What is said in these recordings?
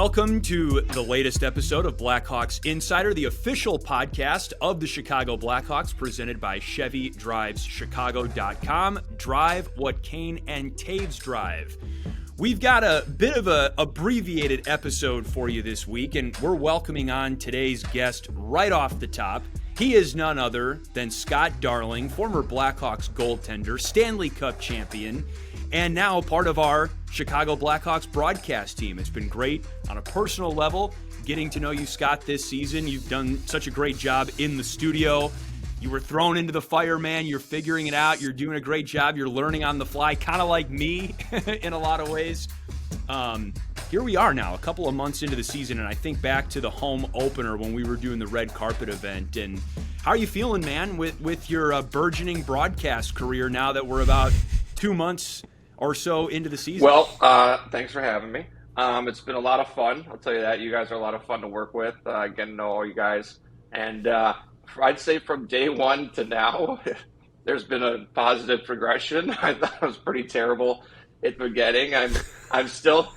Welcome to the latest episode of Blackhawks Insider, the official podcast of the Chicago Blackhawks, presented by ChevyDrivesChicago.com. Drive what Kane and Taves drive. We've got a bit of an abbreviated episode for you this week, and we're welcoming on today's guest right off the top. He is none other than Scott Darling, former Blackhawks goaltender, Stanley Cup champion, and now part of our Chicago Blackhawks broadcast team. It's been great on a personal level getting to know you, Scott, this season. You've done such a great job in the studio. You were thrown into the fire, man. You're figuring it out. You're doing a great job. You're learning on the fly, kind of like me in a lot of ways. Here we are now, a couple of months into the season, and I think back to the home opener when we were doing the red carpet event. And how are you feeling, man, with your burgeoning broadcast career now that we're about 2 months or so into the season? Well, thanks for having me. It's been a lot of fun. I'll tell you that. You guys are a lot of fun to work with. Getting to know all you guys. And I'd say from day one to now, there's been a positive progression. I thought I was pretty terrible at the beginning. I'm still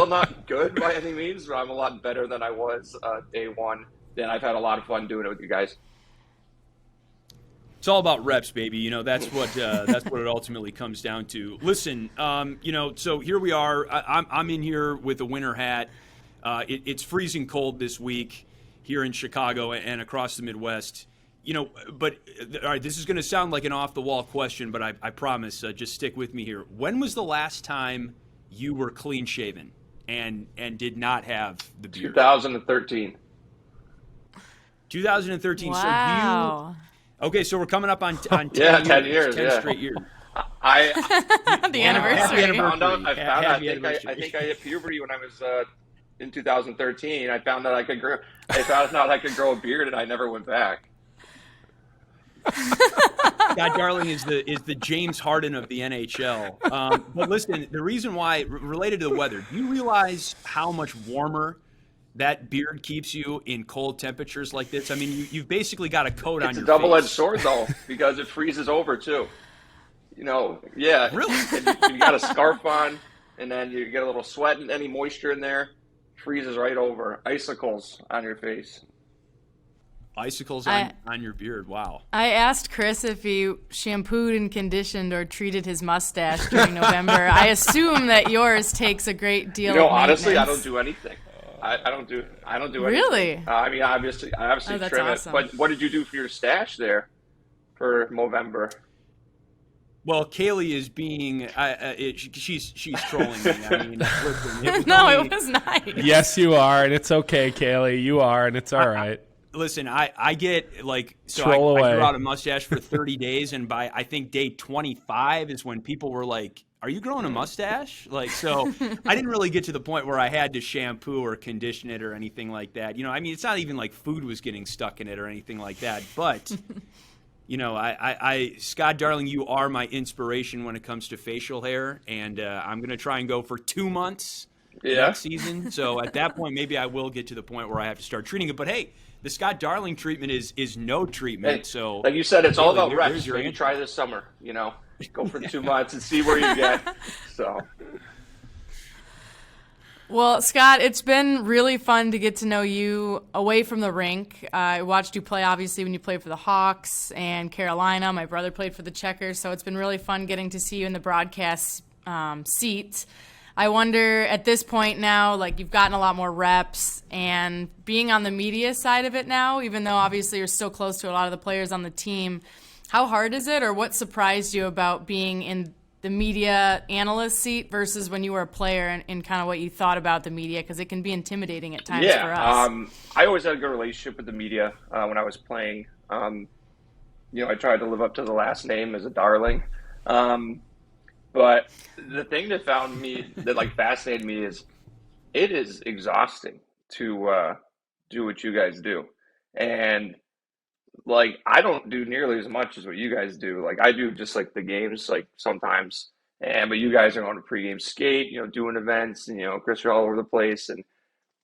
not good by any means, but I'm a lot better than I was day one. And I've had a lot of fun doing it with you guys. It's all about reps, baby. You know, that's what it ultimately comes down to. Listen, so here we are. I'm in here with a winter hat. It's freezing cold this week here in Chicago and across the Midwest. You know, but all right, this is going to sound like an off-the-wall question, but I promise, just stick with me here. When was the last time you were clean-shaven and did not have the beard? 2013. 2013. Wow. Okay, so we're coming up on 10 10 years. 10 straight years. The anniversary. I think I hit puberty when I was in 2013. I found out I could grow a beard, and I never went back. Scott Darling is the James Harden of the NHL. But listen, the reason why, related to the weather, do you realize how much warmer that beard keeps you in cold temperatures like this? I mean, you've basically got a coat on your face. It's a double-edged sword, though, because it freezes over, too. You know, yeah. Really? You got a scarf on, and then you get a little sweat and any moisture in there, freezes right over. Icicles on your face. Icicles on your beard. Wow. I asked Chris if he shampooed and conditioned or treated his mustache during November. I assume that yours takes a great deal of honestly, I maintenance. don't do anything. I don't do anything. Really? I mean, obviously that's trim awesome. it. But what did you do for your stash there for November? Well, Kaylee is being she's trolling me. I mean, listen, it was nice. Yes, you are, and it's okay, Kaylee. You are, and it's all right. Listen, I get like so Troll I away. grew out a mustache for 30 days, and by I think day 25 is when people were like, "Are you growing a mustache?" Like, so I didn't really get to the point where I had to shampoo or condition it or anything like that. You know, I mean, it's not even like food was getting stuck in it or anything like that. But you know, I Scott Darling, you are my inspiration when it comes to facial hair, and I'm gonna try and go for 2 months next season. So at that point, maybe I will get to the point where I have to start treating it. But hey, the Scott Darling treatment is no treatment. Hey, so like you said, it's all about there's reps. your Maybe answer. try this summer. You know, go for 2 months and see where you get. So. Well, Scott, it's been really fun to get to know you away from the rink. I watched you play, obviously, when you played for the Hawks and Carolina. My brother played for the Checkers, so it's been really fun getting to see you in the broadcast seat. I wonder, at this point now, like you've gotten a lot more reps and being on the media side of it now, even though obviously you're still close to a lot of the players on the team, how hard is it, or what surprised you about being in the media analyst seat versus when you were a player and kind of what you thought about the media? Because it can be intimidating at times for us. I always had a good relationship with the media when I was playing. I tried to live up to the last name as a Darling. But the thing that fascinated me is it is exhausting to do what you guys do. And like, I don't do nearly as much as what you guys do. Like, I do just like the games, like sometimes, but you guys are on a pregame skate, doing events, and Chris, you're all over the place. And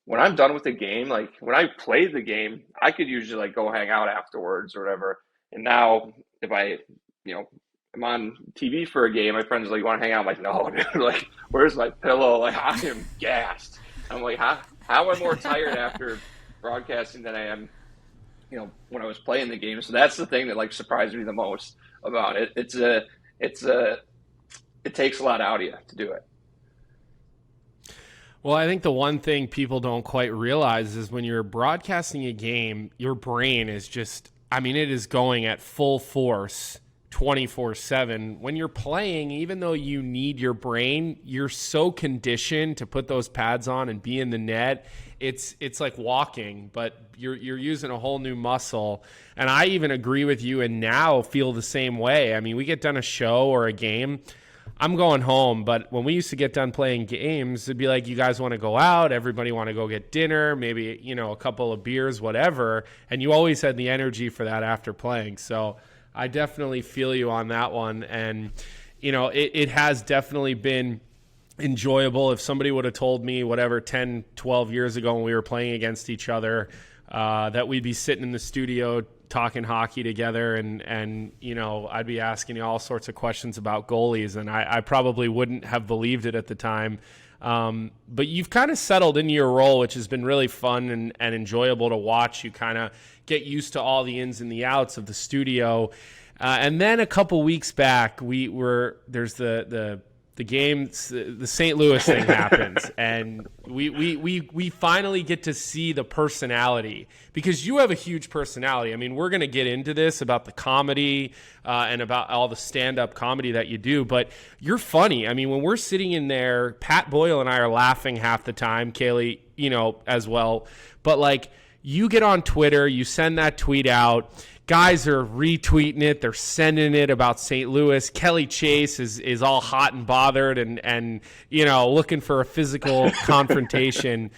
when I'm done with the game, like when I play the game, I could usually like go hang out afterwards or whatever. And now if I'm on TV for a game, my friends are like, "You want to hang out?" I'm like, "No, dude. Like, where's my pillow?" Like, I am gassed. I'm like, how I'm more tired after broadcasting than I am, when I was playing the game. So that's the thing that like surprised me the most about it. It takes a lot out of you to do it. Well, I think the one thing people don't quite realize is when you're broadcasting a game, your brain is just, it is going at full force 24/7. When you're playing, even though you need your brain, you're so conditioned to put those pads on and be in the net. It's like walking, but you're using a whole new muscle. And I even agree with you and now feel the same way. We get done a show or a game, I'm going home, but when we used to get done playing games, it'd be like, you guys want to go out, everybody want to go get dinner, maybe, a couple of beers, whatever. And you always had the energy for that after playing. So I definitely feel you on that one. And, it has definitely been enjoyable. If somebody would have told me, 10, 12 years ago when we were playing against each other, that we'd be sitting in the studio talking hockey together and I'd be asking you all sorts of questions about goalies, and I probably wouldn't have believed it at the time. But you've kind of settled into your role, which has been really fun and enjoyable to watch. You kind of get used to all the ins and the outs of the studio. And then a couple weeks back, there's the game, the St. Louis thing happens, and we finally get to see the personality, because you have a huge personality. We're going to get into this about the comedy and about all the stand-up comedy that you do, but you're funny. When we're sitting in there, Pat Boyle and I are laughing half the time, Kaylee, as well. But like, you get on Twitter, you send that tweet out. Guys are retweeting it. They're sending it about St. Louis. Kelly Chase is all hot and bothered and looking for a physical confrontation.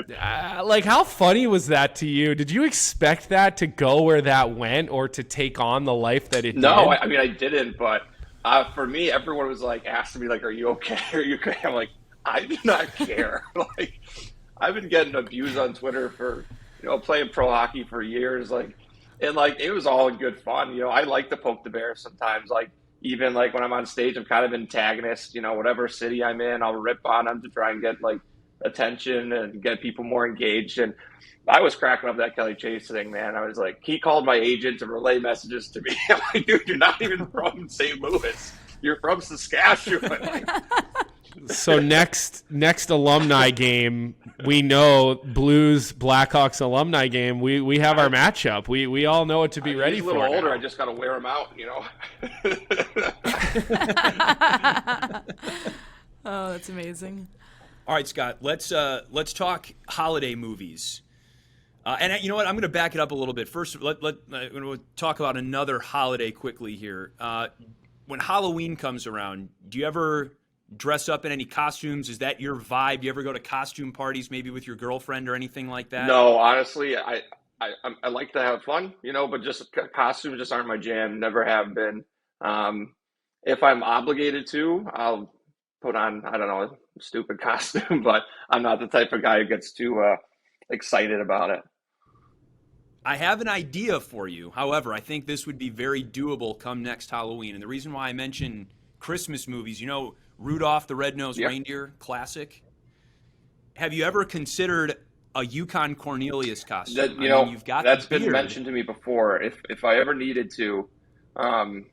Like, how funny was that to you? Did you expect that to go where that went, or to take on the life that it did? No, I didn't. But for me, everyone was like asking me, like, "Are you okay? Are you okay?" I'm like, I do not care. Like, I've been getting abused on Twitter for playing pro hockey for years. And it was all good fun. I like to poke the bear sometimes. Even when I'm on stage, I'm kind of antagonist. Whatever city I'm in, I'll rip on them to try and get attention and get people more engaged. And I was cracking up that Kelly Chase thing, man. I was like, he called my agent to relay messages to me. I'm like, dude, you're not even from St. Louis. You're from Saskatchewan. So next alumni game, we know Blues Blackhawks alumni game. We have our matchup. We all know what to be ready for. He's a little older. Now. I just got to wear him out, Oh, that's amazing. All right, Scott. Let's talk holiday movies. And you know what? I'm going to back it up a little bit. First, I'm going to talk about another holiday quickly here. When Halloween comes around, do you ever dress up in any costumes? Is that your vibe? Do you ever go to costume parties, maybe with your girlfriend or anything like that? No, honestly, I like to have fun, but just costumes just aren't my jam. Never have been. If I'm obligated to, I'll put on, I don't know, a stupid costume, but I'm not the type of guy who gets too excited about it. I have an idea for you. However, I think this would be very doable come next Halloween. And the reason why I mention Christmas movies, Rudolph the Red-Nosed Reindeer, classic. Have you ever considered a Yukon Cornelius costume? You've got that's been mentioned to me before. If I ever needed to, I'll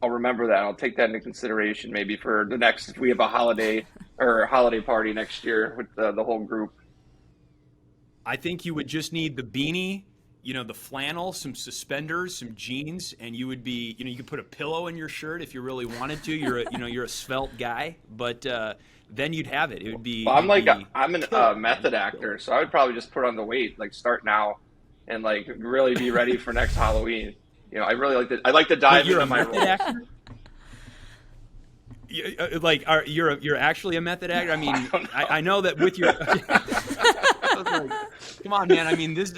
remember that. I'll take that into consideration maybe for the next, if we have a holiday party next year with the whole group. I think you would just need the beanie, the flannel, some suspenders, some jeans, and you would be, you could put a pillow in your shirt if you really wanted to. You're a svelte guy, but then you'd have it. It would be. Well, I'm a method actor, so I would probably just put on the weight, start now, and really be ready for next Halloween. I like to dive into my role. Actor? You're actually a method actor. I know that with your. Come on, man. This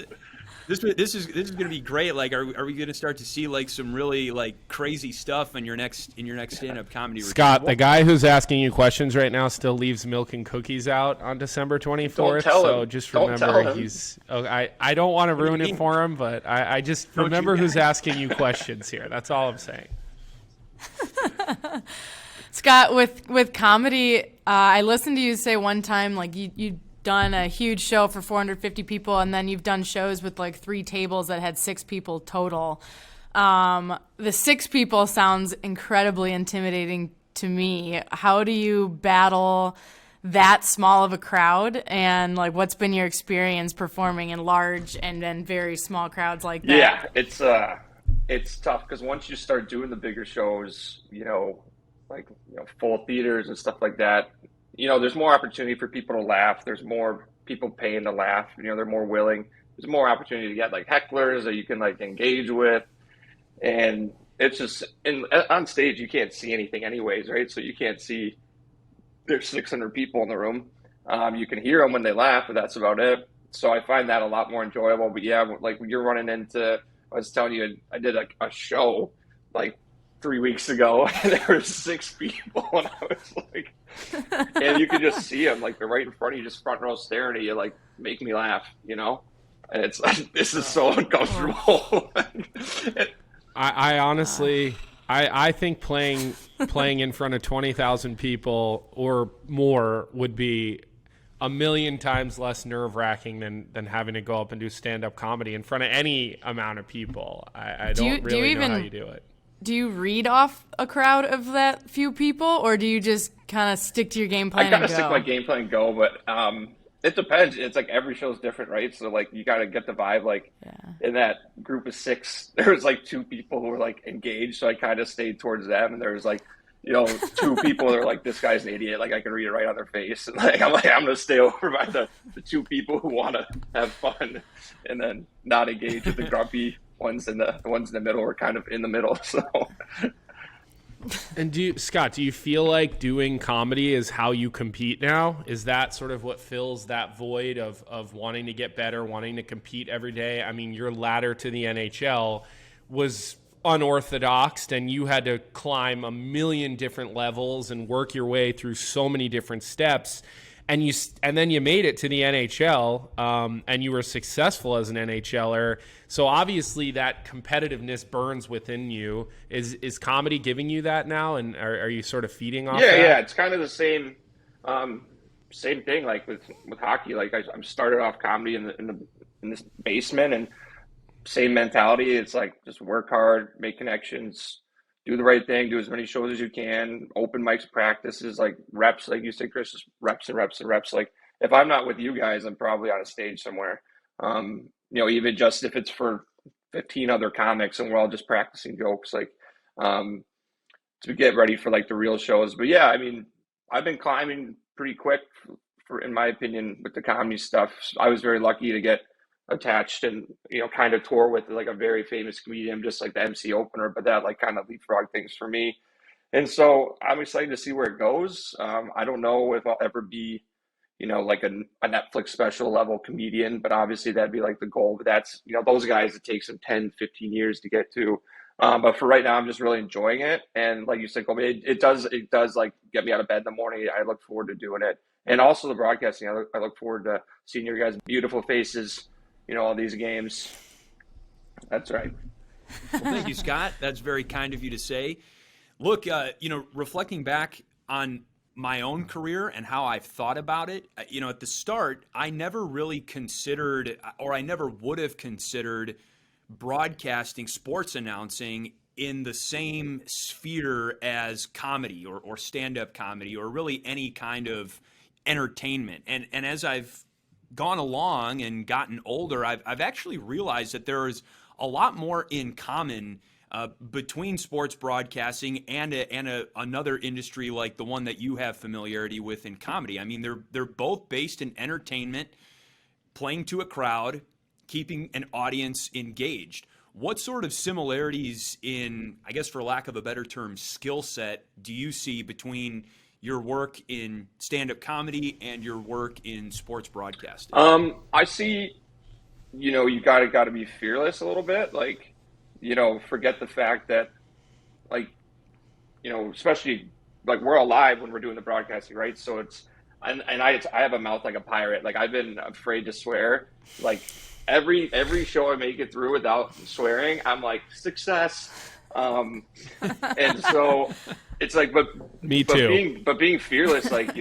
is going to be great. Are we going to start to see some really crazy stuff in your next stand-up comedy routine? Scott, the guy who's asking you questions right now still leaves milk and cookies out on December 24th. Don't tell him. So just remember he's. Okay, I don't want to ruin it for him, but I just remember who's asking you questions here. That's all I'm saying. Scott, with comedy, I listened to you say one time you done a huge show for 450 people, and then you've done shows with like 3 tables that had 6 people total. The 6 people sounds incredibly intimidating to me. How do you battle that small of a crowd, and like what's been your experience performing in large and then very small crowds like that? Yeah, it's tough because once you start doing the bigger shows, full theaters and stuff like that, there's more opportunity for people to laugh. There's more people paying to laugh. They're more willing. There's more opportunity to get like hecklers that you can like engage with, and it's just on stage you can't see anything anyways, right? So you can't see. There's 600 people in the room. You can hear them when they laugh, but that's about it. So I find that a lot more enjoyable. But yeah, like when you're running into, I was telling you, I did like a show like 3 weeks ago, and there were 6 people, and I was like, and you can just see them like they're right in front of you, just front row staring at you, like make me laugh, And it's like this is so uncomfortable. I honestly. I think playing in front of 20,000 people or more would be a million times less nerve-wracking than having to go up and do stand-up comedy in front of any amount of people. I don't really know how you do it. Do you read off a crowd of that few people, or do you just kind of stick to your game plan and go? I kind of stick to my game plan and go, but it depends. It's like every show is different, right? So like you got to get the vibe. Like in that group of 6, there was like 2 people who were like engaged, so I kind of stayed towards them. And there was like 2 people that are like, this guy's an idiot. Like I can read it right on their face. And like I'm gonna stay over by the 2 people who want to have fun, and then not engage with the grumpy ones. And the ones in the middle are kind of in the middle. So. And Scott, do you feel like doing comedy is how you compete now? Is that sort of what fills that void of wanting to get better, wanting to compete every day? I mean, your ladder to the NHL was unorthodox, and you had to climb a million different levels and work your way through so many different steps. And then you made it to the NHL, and you were successful as an NHLer. So obviously that competitiveness burns within you. Is comedy giving you that now, and are you sort of feeding off that? Yeah, it's kind of the same thing. Like with hockey, like I started off comedy in this basement, and same mentality. It's like just work hard, make connections, do the right thing, do as many shows as you can, open mics, practices, like reps, like you said, Chris, just reps and reps and reps. Like if I'm not with you guys, I'm probably on a stage somewhere. Even just if it's for 15 other comics and we're all just practicing jokes, like to get ready for like the real shows. But yeah, I mean, I've been climbing pretty quick for in my opinion, with the comedy stuff. I was very lucky to get attached and kind of tour with like a very famous comedian, just like the MC opener, but that like kind of leapfrog things for me. And so I'm excited to see where it goes. I don't know if I'll ever be like a Netflix special level comedian, but obviously that'd be like the goal. But that's those guys, it takes them 10-15 years to get to. But for right now, I'm just really enjoying it. And like you said, Colby, it does like get me out of bed in the morning. I look forward to doing it. And also the broadcasting, I look forward to seeing your guys' beautiful faces, all these games. That's right. Well, thank you, Scott. That's very kind of you to say. Look, reflecting back on my own career and how I've thought about it, at the start, I never really considered, or I never would have considered broadcasting, sports announcing in the same sphere as comedy or stand-up comedy or really any kind of entertainment. And as I've gone along and gotten older, I've actually realized that there is a lot more in common between sports broadcasting and another industry like the one that you have familiarity with in comedy. I mean, they're both based in entertainment, playing to a crowd, keeping an audience engaged. What sort of similarities in, I guess for lack of a better term, skill set do you see between your work in stand-up comedy and your work in sports broadcasting? I see, you gotta be fearless a little bit. Like, forget the fact that, like, especially like we're alive when we're doing the broadcasting, right? So I have a mouth like a pirate. Like I've been afraid to swear. Like every show I make it through without swearing, I'm like, success. And so it's like, me too. But being fearless, like,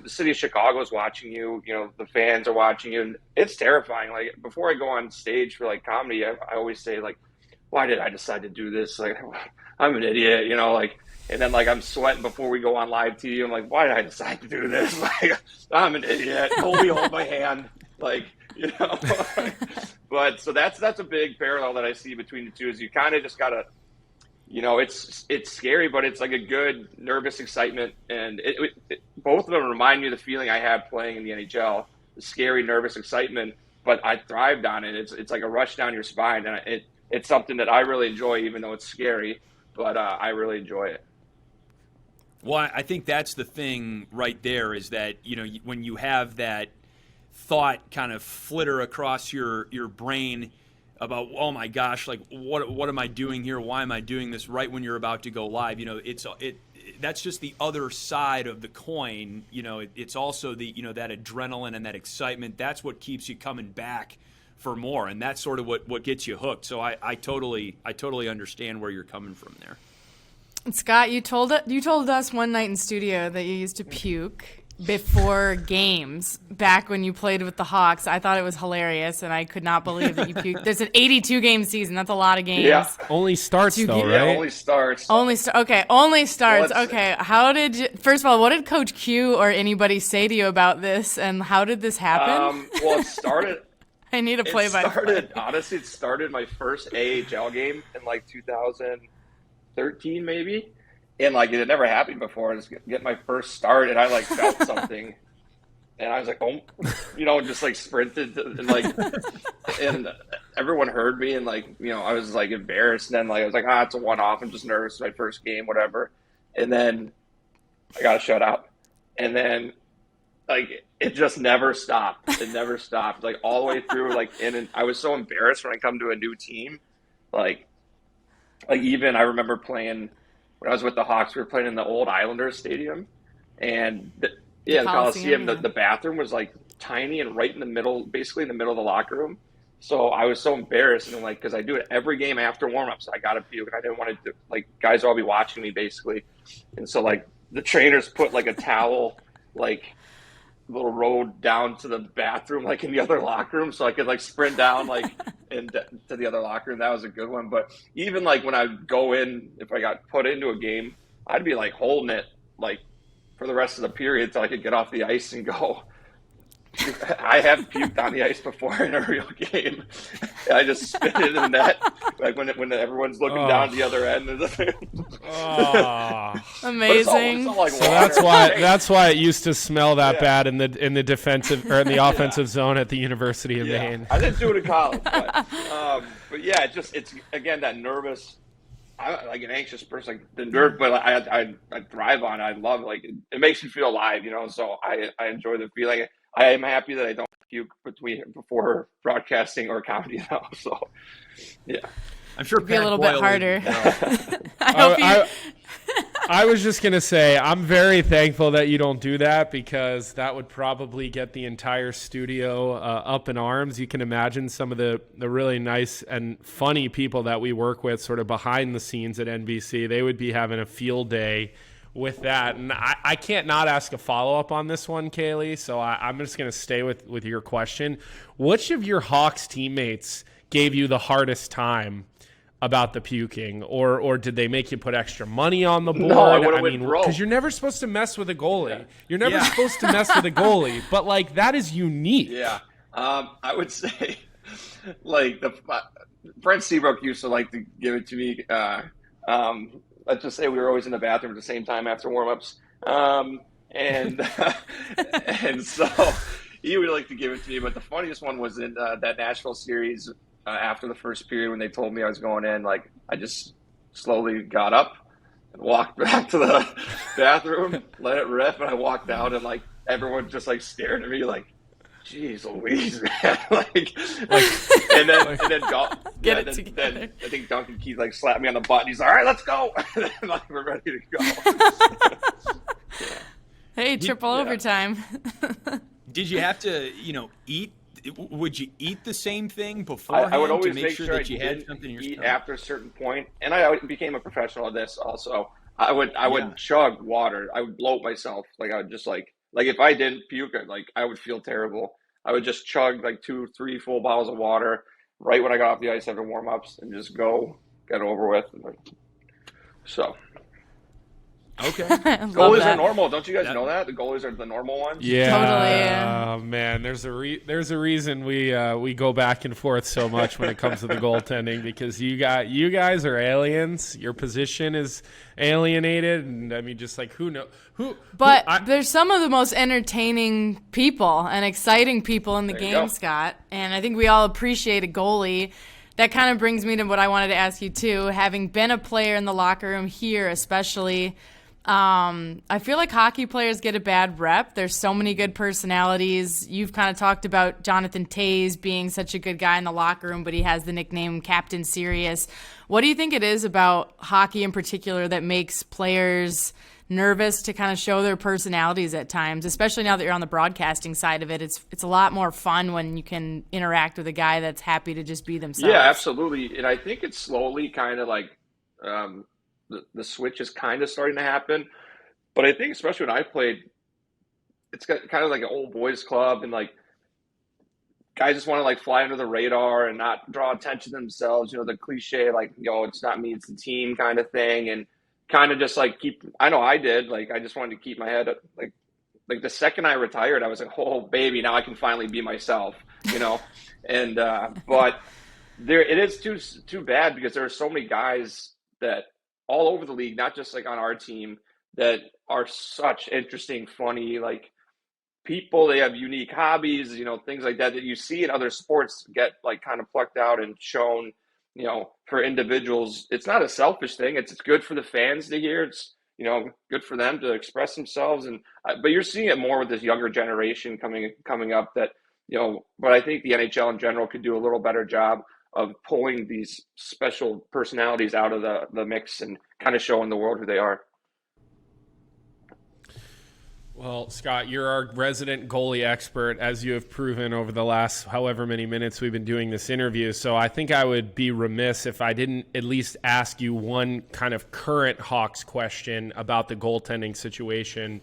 the city of Chicago is watching you. You know, the fans are watching you, and it's terrifying. Like before I go on stage for like comedy, I always say like, why did I decide to do this? Like, I'm an idiot, you know, like, and then like I'm sweating before we go on live TV. I'm like, why did I decide to do this? Like, I'm an idiot. Colby, hold my hand. Like, you know, but so that's a big parallel that I see between the two is you kind of just got to, you know, it's scary, but it's like a good nervous excitement. And both of them remind me of the feeling I had playing in the NHL, the scary, nervous excitement, but I thrived on it. It's like a rush down your spine. And it's something that I really enjoy, even though it's scary, but I really enjoy it. Well, I think that's the thing right there is that, you know, when you have that thought kind of flitter across your brain about, oh my gosh, like what am I doing here? Why am I doing this right when you're about to go live? You know, that's just the other side of the coin. You know, it's also the, you know, that adrenaline and that excitement. That's what keeps you coming back for more, and that's sort of what gets you hooked. So I totally understand where you're coming from there. Scott, you told us one night in studio that you used to puke before games back when you played with the Hawks. I thought it was hilarious, and I could not believe that you puked. There's an 82-game season. That's a lot of games. Yeah. Only starts, though, right? Yeah, only starts. Only starts. Okay, first of all, what did Coach Q or anybody say to you about this, and how did this happen? Well, it started... I need a play-by-play. Honestly, it started my first AHL game in like 2013, maybe. And like it had never happened before. I was getting my first start, and I like felt something, and I was like, oh, you know, just like sprinted, and like, and everyone heard me, and like, you know, I was like embarrassed. And then like I was like, it's a one-off. I'm just nervous. It's my first game, whatever. And then I got a shutout, and then like it just never stopped. It never stopped, like all the way through. Like, and I was so embarrassed when I come to a new team, like even I remember playing. When I was with the Hawks, we were playing in the old Islanders stadium, and the Coliseum, the bathroom was like tiny and right in the middle, basically in the middle of the locker room. So I was so embarrassed, and like, cause I do it every game after warmups, I got to puke, and I didn't want to, like, guys will all be watching me basically. And so like the trainers put like a towel, like little road down to the bathroom, like in the other locker room, so I could like sprint down like to the other locker room. That was a good one. But even like when I go in, if I got put into a game, I'd be like holding it like for the rest of the period till I could get off the ice and go. I have puked on the ice before in a real game. I just spit it in the net, like when everyone's looking down the other end. Amazing. It's all like So water. that's why it used to smell that bad in the defensive or in the offensive zone at the University of Maine. I didn't do it in college, but yeah, it's again that nervous. I'm like an anxious person, like the nerve, but I thrive on it. I love it. Like it makes you feel alive, you know. So I enjoy the feeling. I am happy that I don't puke before broadcasting or comedy now. So, yeah. I'm sure it'd be a little bit harder. I was just going to say, I'm very thankful that you don't do that, because that would probably get the entire studio up in arms. You can imagine some of the really nice and funny people that we work with sort of behind the scenes at NBC. They would be having a field day with that. And I can't not ask a follow-up on this one, Kaylee, so I'm just going to stay with your question. Which of your Hawks teammates gave you the hardest time about the puking, or did they make you put extra money on the board? No, I mean, because you're never supposed to mess with a goalie. Yeah. You're never supposed to mess with a goalie, but like that is unique. Yeah, I would say like Brent Seabrook used to like to give it to me. Let's just say we were always in the bathroom at the same time after warmups, and so he would like to give it to me. But the funniest one was in that Nashville series. After the first period, when they told me I was going in, like I just slowly got up and walked back to the bathroom, let it rip, and I walked out, and like everyone just like stared at me like, "Geez, Louise, man!" and then get it together. Then I think Duncan Keith like slapped me on the butt, and he's like, "All right, let's go," and then, like we're ready to go. Hey, triple overtime. Did you have to, eat? Would you eat the same thing beforehand I would always to make sure that you had didn't something in your eat stomach? after a certain point, and I became a professional at this also. I would chug water. I would bloat myself. Like I would just like like if I didn't puke, like I would feel terrible. I would just chug like 2, 3 full bottles of water right when I got off the ice after warm ups and just go get it over with. So. Okay. Goalies are normal. Don't you guys know that? The goalies are the normal ones? Yeah. Totally, yeah. Man, there's a reason we go back and forth so much when it comes to the goaltending, because you guys are aliens. Your position is alienated, and I mean, just like But there's some of the most entertaining people and exciting people in the game, Scott. And I think we all appreciate a goalie. That kind of brings me to what I wanted to ask you too. Having been a player in the locker room here, especially. I feel like hockey players get a bad rep. There's so many good personalities. You've kind of talked about Jonathan Toews being such a good guy in the locker room, but he has the nickname Captain Serious. What do you think it is about hockey in particular that makes players nervous to kind of show their personalities at times, especially now that you're on the broadcasting side of it? It's a lot more fun when you can interact with a guy that's happy to just be themselves. Yeah, absolutely. And I think it's slowly kind of like the switch is kind of starting to happen. But I think especially when I played, it's got kind of like an old boys club, and like guys just want to like fly under the radar and not draw attention to themselves. You know, the cliche, like, it's not me, it's the team kind of thing. And kind of just like I know I did, like, I just wanted to keep my head up. Like the second I retired, I was like, oh baby, now I can finally be myself, and, but it is too bad, because there are so many guys that all over the league, not just like on our team, that are such interesting, funny, like people. They have unique hobbies, things like that you see in other sports get like kind of plucked out and shown, for individuals. It's not a selfish thing. It's good for the fans to hear. It's, good for them to express themselves. But you're seeing it more with this younger generation coming up that, but I think the NHL in general could do a little better job of pulling these special personalities out of the mix and kind of showing the world who they are. Well, Scott, you're our resident goalie expert, as you have proven over the last however many minutes we've been doing this interview. So I think I would be remiss if I didn't at least ask you one kind of current Hawks question about the goaltending situation.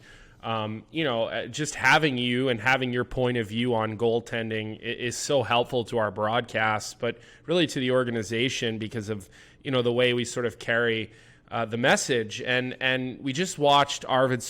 Just having you and having your point of view on goaltending is so helpful to our broadcast, but really to the organization because of, the way we sort of carry the message. And we just watched Arvid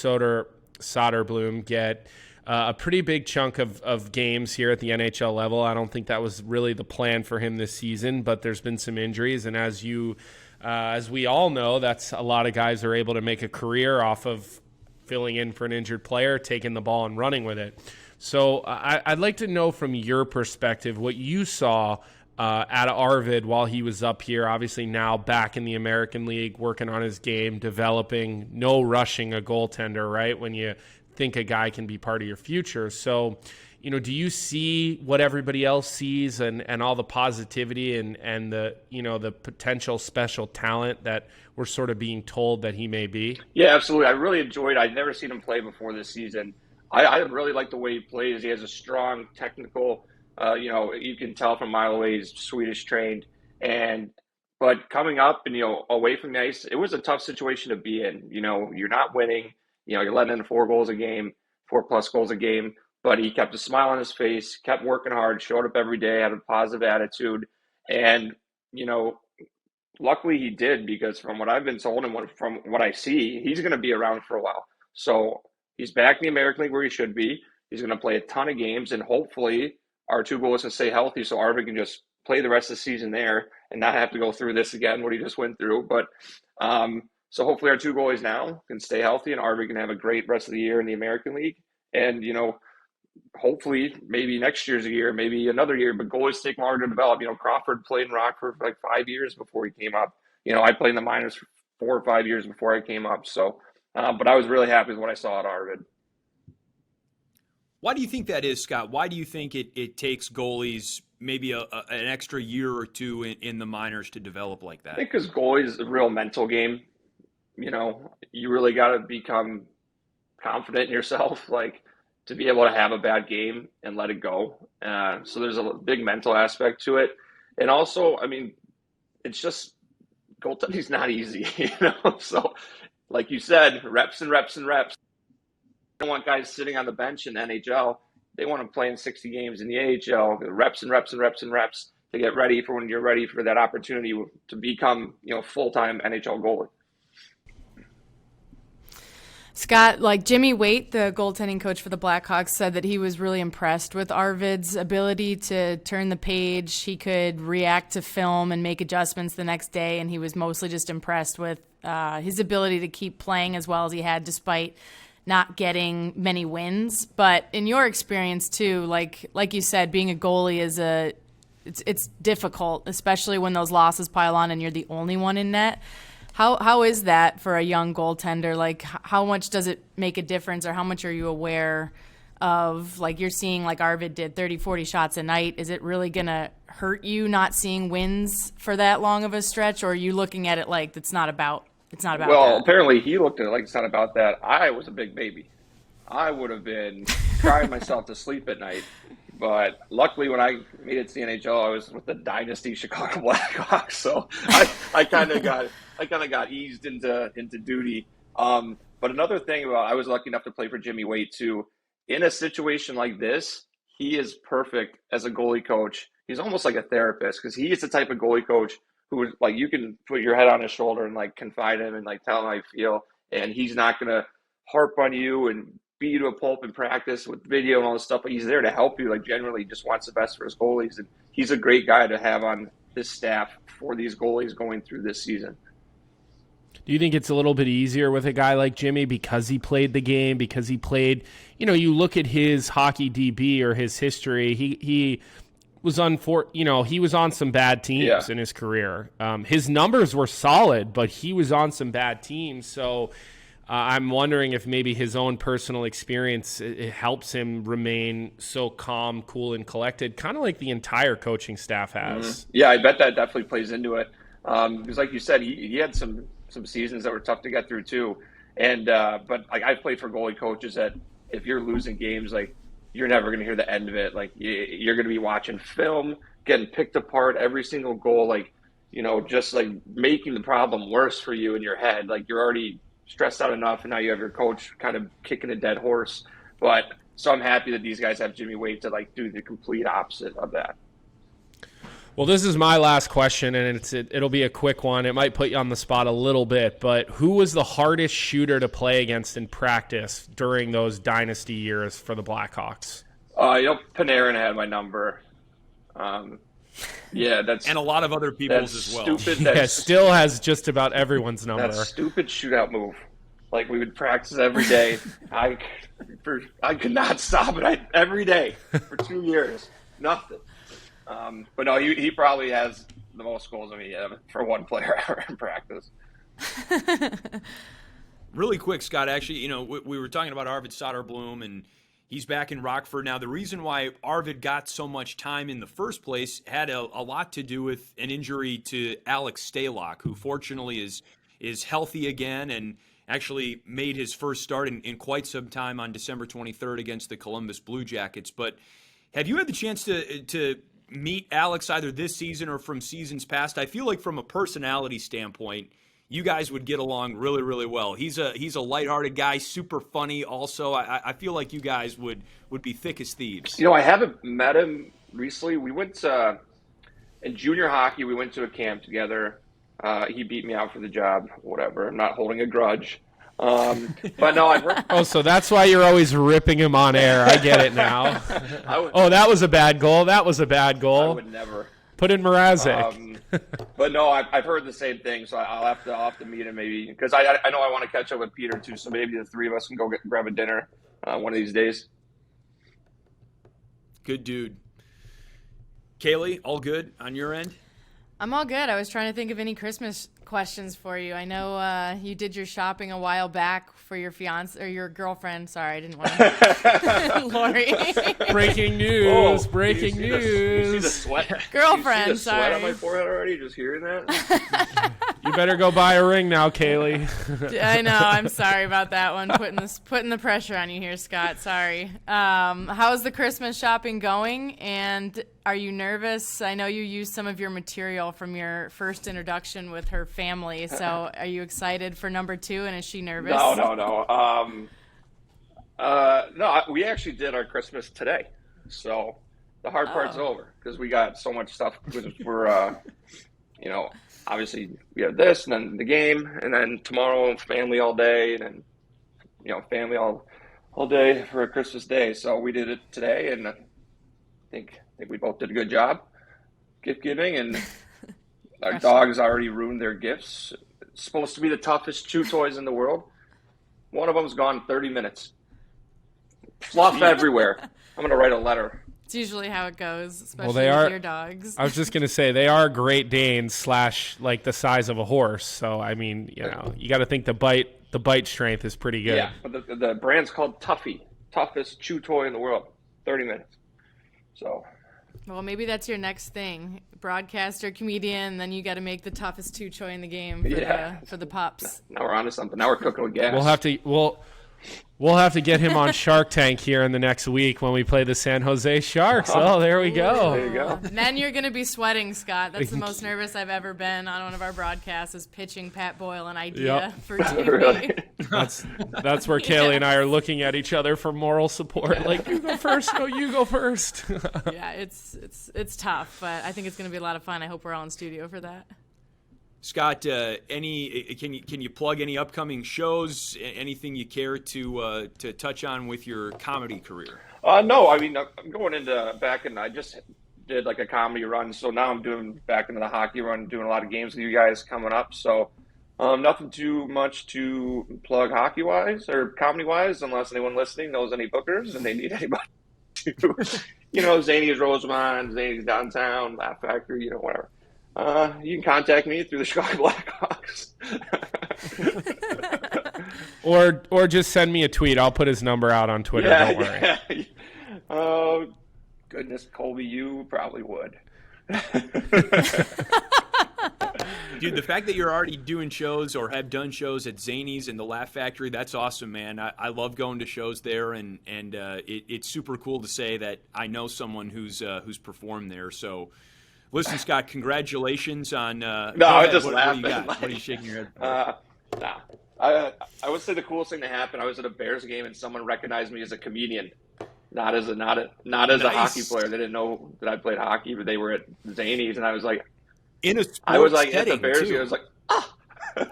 Soderblom get a pretty big chunk of games here at the NHL level. I don't think that was really the plan for him this season, but there's been some injuries. And as we all know, that's a lot of guys are able to make a career off of filling in for an injured player, taking the ball and running with it. So I'd like to know from your perspective what you saw out of Arvid while he was up here, obviously now back in the American League, working on his game, developing, no rushing a goaltender, right, when you think a guy can be part of your future. So, do you see what everybody else sees and all the positivity and the, the potential special talent that we're sort of being told that he may be? Yeah, absolutely. I really enjoyed it. I'd never seen him play before this season. I really like the way he plays. He has a strong technical, you can tell from a mile away he's Swedish trained. But coming up and, away from the ice, it was a tough situation to be in. You're not winning. You're letting in 4 goals a game, 4+ goals a game. But he kept a smile on his face, kept working hard, showed up every day, had a positive attitude. And, luckily he did, because from what I've been told and from what I see, he's going to be around for a while. So he's back in the American League where he should be. He's going to play a ton of games, and hopefully our 2 goalies can stay healthy so Arvid can just play the rest of the season there and not have to go through this again, what he just went through. But so hopefully our 2 goalies now can stay healthy and Arvid can have a great rest of the year in the American League. And, hopefully maybe next year's a year, maybe another year, but goalies take longer to develop. Crawford played in Rockford for like 5 years before he came up. I played in the minors for 4 or 5 years before I came up. So, but I was really happy with what I saw at Arvid. Why do you think that is, Scott? Why do you think it takes goalies maybe an extra year or 2 in the minors to develop like that? I think because goalie is a real mental game. You really got to become confident in yourself, like to be able to have a bad game and let it go. So there's a big mental aspect to it. And also, it's just goaltending's not easy, So like you said, reps and reps and reps. don't want guys sitting on the bench in the NHL. They want to play in 60 games in the AHL, reps and reps and reps and reps to get ready for when you're ready for that opportunity to become, full-time NHL goalie. Scott, like Jimmy Waite, the goaltending coach for the Blackhawks, said that he was really impressed with Arvid's ability to turn the page. He could react to film and make adjustments the next day, and he was mostly just impressed with his ability to keep playing as well as he had despite not getting many wins. But in your experience too, like you said, being a goalie is it's difficult, especially when those losses pile on and you're the only one in net. How is that for a young goaltender? Like, how much does it make a difference, or how much are you aware of, like, you're seeing, like Arvid did, 30, 40 shots a night? Is it really going to hurt you not seeing wins for that long of a stretch, or are you looking at it like it's not about Well, that? apparently he looked at it like it's not about that. I was a big baby. I would have been crying myself to sleep at night. But luckily, when I made it to the NHL, I was with the dynasty Chicago Blackhawks, so I kind of got eased into duty. But another thing about, I was lucky enough to play for Jimmy Waite too. In a situation like this, he is perfect as a goalie coach. He's almost like a therapist, because he is the type of goalie coach who, like, you can put your head on his shoulder and like confide in him and like tell him how you feel, and he's not gonna harp on you and beat you to a pulp in practice with video and all this stuff, but he's there to help you. Like, generally just wants the best for his goalies, and he's a great guy to have on his staff for these goalies going through this season. Do you think it's a little bit easier with a guy like Jimmy because he played the game, because he played, you look at his hockey DB or his history, he was he was on some bad teams in his career. His numbers were solid, but he was on some bad teams. So I'm wondering if maybe his own personal experience, it helps him remain so calm, cool, and collected, kind of like the entire coaching staff has. Mm-hmm. Yeah, I bet that definitely plays into it. Because like you said, he had some seasons that were tough to get through too. And but like, I've played for goalie coaches that if you're losing games, like, you're never going to hear the end of it. Like, you're going to be watching film, getting picked apart every single goal, like, just like making the problem worse for you in your head. Like, you're already stressed out enough, and now you have your coach kind of kicking a dead horse. But so I'm happy that these guys have Jimmy Waite to like do the complete opposite of that. Well, this is my last question, and it'll be a quick one. It might put you on the spot a little bit, but who was the hardest shooter to play against in practice during those dynasty years for the Blackhawks? Panarin had my number. That's and a lot of other people's as well. Stupid. Still has just about everyone's number. That stupid shootout move. Like, we would practice every day. I could not stop it every day for 2 years. Nothing. But no, he probably has the most goals of me for one player ever in practice. Really quick, Scott, actually, we were talking about Arvid Soderblom, and he's back in Rockford. Now, the reason why Arvid got so much time in the first place had a lot to do with an injury to Alex Stalock, who fortunately is healthy again and actually made his first start in quite some time on December 23rd against the Columbus Blue Jackets. But have you had the chance to meet Alex either this season or from seasons past? I feel like from a personality standpoint, you guys would get along really, really well. He's a lighthearted guy, super funny also. I feel like you guys would be thick as thieves. I haven't met him recently. We went in junior hockey, we went to a camp together. He beat me out for the job, whatever. I'm not holding a grudge. But no, I've heard. Oh, so that's why you're always ripping him on air. I get it now. That was a bad goal. That was a bad goal. I would never. Put in Mrazek. But no, I've heard the same thing, so I'll have to meet him maybe, because I know I want to catch up with Peter too. So maybe the three of us can go grab a dinner one of these days. Good dude. Kaylee, all good on your end? I'm all good. I was trying to think of any Christmas questions for you. I know you did your shopping a while back for your fiance or your girlfriend. Sorry, I didn't want to. Lori. Breaking news! Breaking news! You see the sweat? Girlfriend. You see the sweat sorry. on my forehead already. Just hearing that. You better go buy a ring now, Kaylee. I know. I'm sorry about that one. Putting the pressure on you here, Scott. Sorry. How's the Christmas shopping going? And are you nervous? I know you used some of your material from your first introduction with her family. So are you excited for number 2? And is she nervous? No. No, we actually did our Christmas today. So the hard part's over because we got so much stuff. We're, obviously we have this and then the game and then tomorrow family all day and then, family all day for a Christmas day. So we did it today and I think we both did a good job gift giving and our dogs already ruined their gifts. It's supposed to be the toughest chew toys in the world. One of them's gone 30 minutes. Fluff everywhere. I'm going to write a letter. It's usually how it goes, especially Well, they with are, your dogs. I was just going to say, they are Great Danes / like the size of a horse. So, I mean, you got to think the bite strength is pretty good. Yeah, but the brand's called Tuffy. Toughest chew toy in the world. 30 minutes. So. Well, maybe that's your next thing. Broadcaster, comedian, then you got to make the toughest chew toy in the game for the pups. Now we're on to something. Now we're cooking with gas. We'll have to get him on Shark Tank here in the next week when we play the San Jose Sharks. Oh, there we go. There you go. Then you're going to be sweating, Scott. That's the most nervous I've ever been on one of our broadcasts is pitching Pat Boyle an idea for TV. Really? That's where Kaylee and I are looking at each other for moral support. Like, you go first. No, you go first. Yeah, it's tough, but I think it's going to be a lot of fun. I hope we're all in studio for that. Scott, can you plug any upcoming shows? Anything you care to touch on with your comedy career? No, I mean I'm going back and I just did like a comedy run, so now I'm doing back into the hockey run, doing a lot of games with you guys coming up. So nothing too much to plug hockey wise or comedy wise, unless anyone listening knows any bookers and they need anybody to, Zany's Rosemont, Zany's Downtown, Laugh Factory, whatever. You can contact me through the Chicago Blackhawks. or just send me a tweet. I'll put his number out on Twitter. Don't worry. Yeah. Oh, goodness, Colby, you probably would. Dude, the fact that you're already doing shows or have done shows at Zany's and the Laugh Factory, that's awesome, man. I love going to shows there, and it's super cool to say that I know someone who's performed there. So, listen, Scott, congratulations on. No, I just laughing. What are you shaking your head for? Nah. I would say the coolest thing that happened. I was at a Bears game and someone recognized me as a comedian, not as a hockey player. They didn't know that I played hockey, but they were at Zany's, and I was like, in a sports I was like setting, at the Bears too. game. I was like,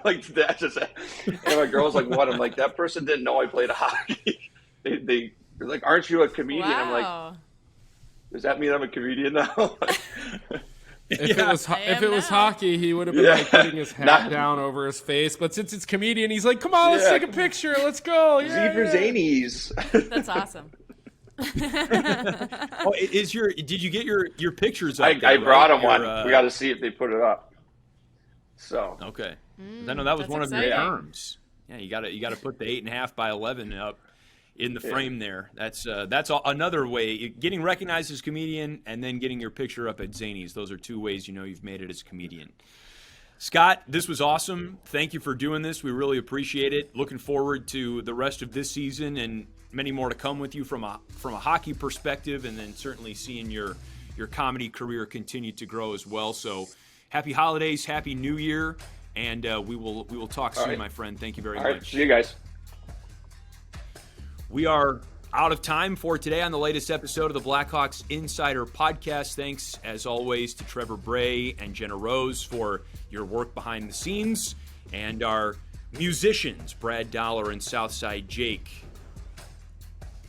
like that. Just, and my girl was like, "What?" I'm like, "That person didn't know I played hockey." They're like, "Aren't you a comedian?" Wow. I'm like, "Does that mean I'm a comedian now?" If it was hockey, he would have been like putting his hat down over his face. But since it's comedian, he's like, "Come on, let's take a picture. Let's go." Z for Zanies. That's awesome. Did you get your pictures up? I brought them one. We got to see if they put it up. So okay, I know that was that's one exciting. of your terms. Yeah, you got to put the 8.5 by 11 up in the frame there. That's another way getting recognized as a comedian and then getting your picture up at Zany's. Those are two ways you've made it as a comedian. Scott, this was awesome. Thank you for doing this. We really appreciate it. Looking forward to the rest of this season and many more to come with you from a hockey perspective, and then certainly seeing your comedy career continue to grow as well. So happy holidays, happy New Year, and we will talk soon, my friend. Thank you very much. All right, see you guys. We are out of time for today on the latest episode of the Blackhawks Insider podcast. Thanks, as always, to Trevor Bray and Jenna Rose for your work behind the scenes, and our musicians, Brad Dollar and Southside Jake,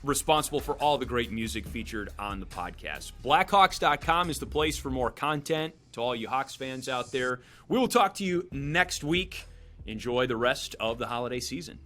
responsible for all the great music featured on the podcast. Blackhawks.com is the place for more content. To all you Hawks fans out there, we will talk to you next week. Enjoy the rest of the holiday season.